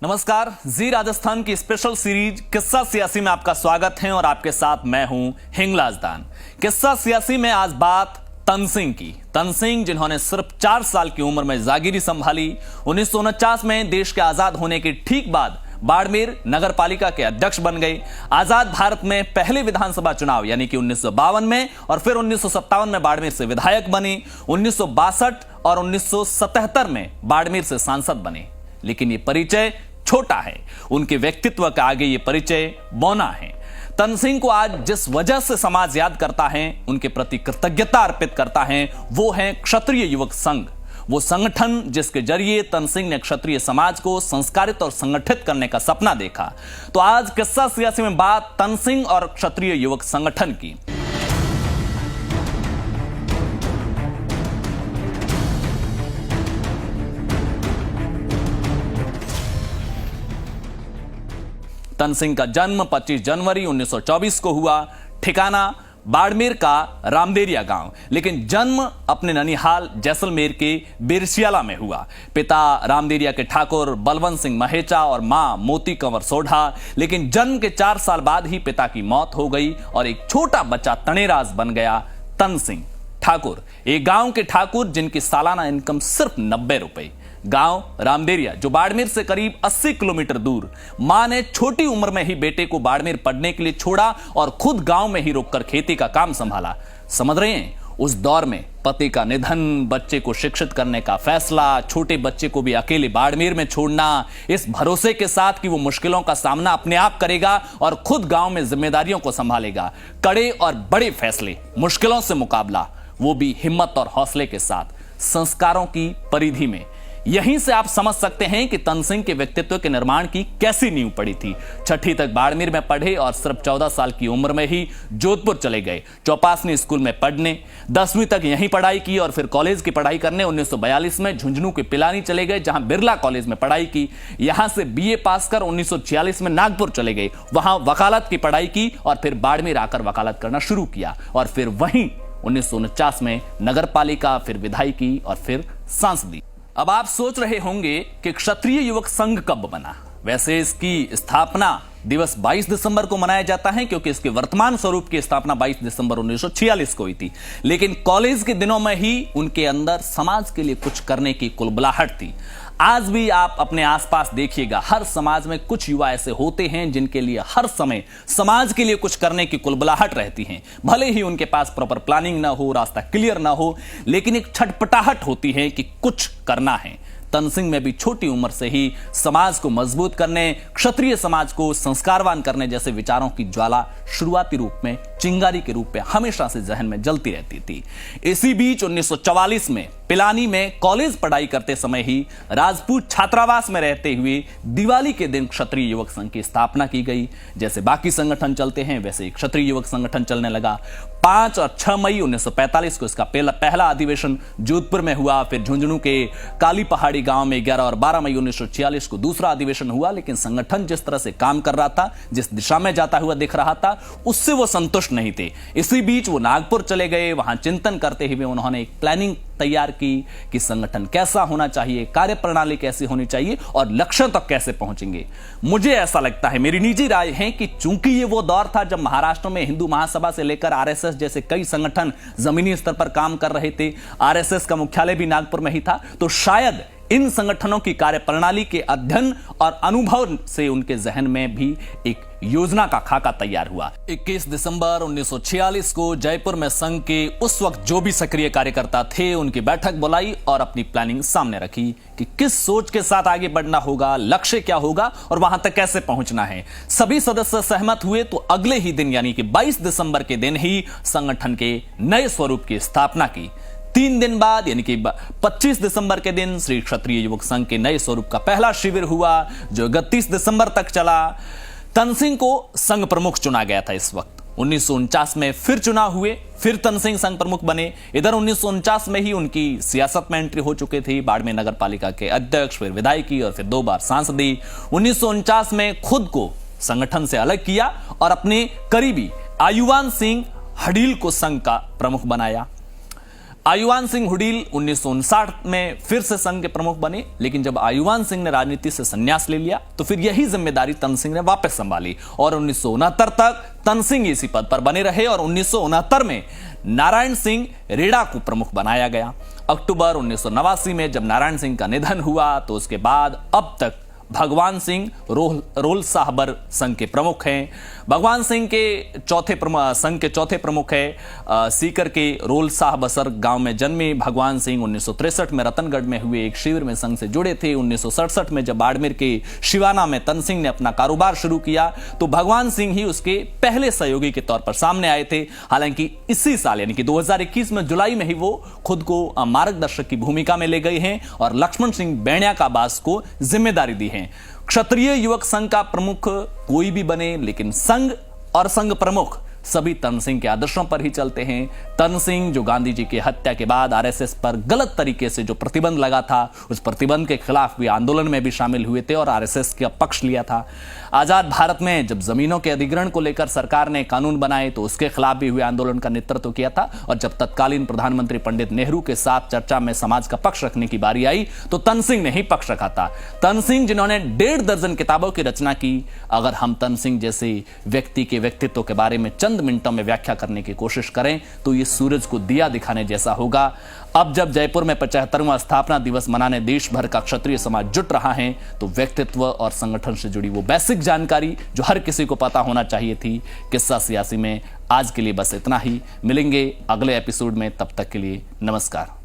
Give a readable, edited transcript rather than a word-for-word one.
नमस्कार, जी राजस्थान की special series किस्सा सियासी में आपका स्वागत है और आपके साथ मैं हूं हिंगलाज दान। किस्सा सियासी में आज बात तनसिंह की। तनसिंह जिन्होंने सिर्फ 4 साल की उम्र में जागीरी संभाली। 1949 में देश के आजाद होने के ठीक बाद बाड़मेर नगर पालिका के अध्यक्ष बन गए। आजाद भारत में पहले विधानसभा चुनाव यानी कि 1952 में और फिर 1957 में बाड़मेर से विधायक बने। 1962 और 1977 में बाड़मेर से सांसद बने। लेकिन ये परिचय छोटा है, उनके व्यक्तित्व का आगे ये परिचय बौना है। तनसिंह को आज जिस वजह से समाज याद करता है, उनके प्रति कृतज्ञता अर्पित करता है, वो है क्षत्रिय युवक संघ। वो संगठन जिसके जरिए तनसिंह ने क्षत्रिय समाज को संस्कारित और संगठित करने का सपना देखा। तो आज किस्सा सियासी में बात तनसिंह और क्षत्रिय युवक संगठन की। तनसिंह का जन्म 25 जनवरी 1924 को हुआ। ठिकाना बाड़मेर का रामदेरिया गांव, लेकिन जन्म अपने ननिहाल जैसलमेर के बिरसियाला में हुआ। पिता रामदेरिया के ठाकुर बलवंत सिंह महेचा और मां मोती कंवर सोढ़ा। लेकिन जन्म के 4 साल बाद ही पिता की मौत हो गई और एक छोटा बच्चा तनेराज बन गया तनसिंह ठाकुर। एक गांव के ठाकुर जिनकी सालाना इनकम सिर्फ 90 रुपए। गांव रामदेरिया जो बाड़मेर से करीब 80 किलोमीटर दूर। मां ने छोटी उम्र में ही बेटे को बाड़मेर पढ़ने के लिए छोड़ा और खुद गांव में ही रुककर खेती का काम संभाला। समझ रहे हैं, उस दौर में पति का निधन, बच्चे को शिक्षित करने का फैसला, छोटे बच्चे को भी अकेले बाड़मेर में छोड़ना, इस भरोसे के साथ कि वो मुश्किलों का सामना अपने आप करेगा और खुद गांव में जिम्मेदारियों को संभालेगा। कड़े और बड़े फैसले, मुश्किलों से मुकाबला, वो भी हिम्मत और हौसले के साथ, संस्कारों की परिधि में। यहीं से आप समझ सकते हैं कि तनसिंह के व्यक्तित्व के निर्माण की कैसी नींव पड़ी थी। 6ठी तक बाड़मेर में पढ़े और सिर्फ 14 साल की उम्र में ही जोधपुर चले गए चौपासनी स्कूल में पढ़ने। 10वीं तक यहीं पढ़ाई की और फिर कॉलेज की पढ़ाई करने 1942 में झुंझुनू के पिलानी चले गए, जहां बिरला कॉलेज में पढ़ाई की। यहां से बीए पास कर 1946 में नागपुर चले गए, वहां वकालत की पढ़ाई की और फिर बाड़मेर आकर वकालत करना शुरू किया और फिर वहीं 1949 में नगर पालिका, फिर विधायकी और फिर सांसदी। अब आप सोच रहे होंगे कि क्षत्रिय युवक संघ कब बना। वैसे इसकी स्थापना दिवस 22 दिसंबर को मनाया जाता है, क्योंकि इसके वर्तमान स्वरूप की स्थापना 22 दिसंबर 1946 को हुई थी। लेकिन कॉलेज के दिनों में ही उनके अंदर समाज के लिए कुछ करने की कुलबुलाहट थी। आज भी आप अपने आसपास देखिएगा, हर समाज में कुछ युवा ऐसे होते हैं जिनके लिए हर समय समाज के लिए कुछ करने की कुलबुलाहट रहती है। भले ही उनके पास प्रॉपर प्लानिंग ना हो, रास्ता क्लियर ना हो, लेकिन एक छटपटाहट होती है कि कुछ करना है। तनसिंह में भी छोटी उम्र से ही समाज को मजबूत करने, क्षत्रिय समाज को संस्कारवान करने जैसे विचारों की ज्वाला शुरुआती रूप में चिंगारी के रूप में हमेशा से जहन में जलती रहती थी। इसी बीच 1944 में पिलानी में कॉलेज पढ़ाई करते समय ही राजपूत छात्रावास में रहते हुए दिवाली के दिन क्षत्रिय युवक संघ की स्थापना की गई। जैसे बाकी संगठन चलते हैं वैसे क्षत्रिय युवक संगठन चलने लगा। 5 और 6 मई 1945 को इसका पहला अधिवेशन जोधपुर में हुआ। फिर झुंझुनू के काली पहाड़ी गांव में 11 और 12 मई 1946 को दूसरा अधिवेशन हुआ। लेकिन संगठन जिस तरह से काम कर रहा था, जिस दिशा में जाता हुआ दिख रहा था, उससे वो संतुष्ट नहीं थे। इसी बीच वो नागपुर चले गए। वहां चिंतन करते हुए उन्होंने एक प्लानिंग तैयार की कि संगठन कैसा होना चाहिए, कार्यप्रणाली कैसी होनी चाहिए और लक्ष्य तक कैसे पहुंचेंगे। मुझे ऐसा लगता है, मेरी निजी राय है कि चूंकि ये वो दौर था जब महाराष्ट्र में हिंदू महासभा से लेकर आरएसएस जैसे कई संगठन जमीनी स्तर पर काम कर रहे थे, आरएसएस का मुख्यालय भी नागपुर में ही था, तो शायद इन संगठनों की कार्यप्रणाली के अध्ययन और अनुभव से उनके जहन में भी एक योजना का खाका तैयार हुआ। 21 दिसंबर 1946 को जयपुर में संघ के उस वक्त जो भी सक्रिय कार्यकर्ता थे उनकी बैठक बुलाई और अपनी प्लानिंग सामने रखी कि किस सोच के साथ आगे बढ़ना होगा, लक्ष्य क्या होगा और वहां तक कैसे पहुंचना है। सभी सदस्य सहमत हुए तो अगले ही दिन यानी कि 22 दिसंबर के दिन ही संगठन के नए स्वरूप की स्थापना की। 3 दिन बाद यानी कि 25 दिसंबर के दिन श्री क्षत्रिय युवक संघ के नए स्वरूप का पहला शिविर हुआ, जो 31 दिसंबर तक चला। तनसिंह को संघ प्रमुख चुना गया था। इस वक्त 1949 में फिर चुनाव हुए, फिर तनसिंह संघ प्रमुख बने। इधर 1949 में ही उनकी सियासत में एंट्री हो चुके थे, बाड़मेर नगर पालिका के अध्यक्ष, फिर विधायकी और फिर 2 बार सांसदी। 1949 में खुद को संगठन से अलग किया और अपने करीबी आयुवान सिंह हडील को संघ का प्रमुख बनाया। आयुवान सिंह हुडील 1959 में फिर से संघ के प्रमुख बने, लेकिन जब आयुवान सिंह ने राजनीति से संन्यास ले लिया तो फिर यही जिम्मेदारी तन सिंह ने वापस संभाली और 1969 तक तन सिंह इसी पद पर बने रहे और 1969 में नारायण सिंह रेड़ा को प्रमुख बनाया गया। अक्टूबर 1989 में जब नारायण सिंह का निधन हुआ तो उसके बाद अब तक भगवान सिंह रोल साहबर संघ के प्रमुख हैं। भगवान सिंह के संघ के चौथे प्रमुख है सीकर के रोल साहबसर गांव में जन्मे भगवान सिंह 1963 में रतनगढ़ में हुए एक शिविर में संघ से जुड़े थे। 1967 में जब बाड़मेर के शिवाना में तन सिंह ने अपना कारोबार शुरू किया तो भगवान सिंह ही उसके पहले सहयोगी के तौर पर सामने आए थे। हालांकि इसी साल यानी कि 2021 में जुलाई में ही वो खुद को मार्गदर्शक की भूमिका में ले गए हैं और लक्ष्मण सिंह बेणिया का बास को जिम्मेदारी दी है। क्षत्रिय युवक संघ का प्रमुख कोई भी बने, लेकिन संघ और संघ प्रमुख सभी तन सिंह के आदर्शों पर ही चलते हैं। तन सिंह जो गांधी जी की हत्या के बाद आरएसएस पर गलत तरीके से जो प्रतिबंध लगा था उस प्रतिबंध के खिलाफ भी आंदोलन में भी शामिल हुए थे और आरएसएस का पक्ष लिया था। आजाद भारत में जब जमीनों के अधिग्रहण को लेकर सरकार ने कानून बनाए तो उसके खिलाफ भी हुए आंदोलन का नेतृत्व किया था और जब तत्कालीन प्रधानमंत्री पंडित नेहरू के साथ चर्चा में समाज का पक्ष रखने की बारी आई तो तन सिंह ने ही पक्ष रखा था। तन सिंह जिन्होंने 1.5 दर्जन किताबों की रचना की। अगर हम तन सिंह जैसे व्यक्ति के व्यक्तित्व के बारे में चंद मिनटों में व्याख्या करने की कोशिश करें तो ये सूरज को दिया दिखाने जैसा होगा। अब जब जयपुर में 75वां स्थापना दिवस मनाने देश भर का क्षत्रिय समाज जुट रहा है तो व्यक्तित्व और संगठन से जुड़ी वो बेसिक जानकारी जो हर किसी को पता होना चाहिए थी। किस्सा सियासी में आज के लिए बस इतना ही। मिलेंगे अगले एपिसोड में, तब तक के लिए नमस्कार।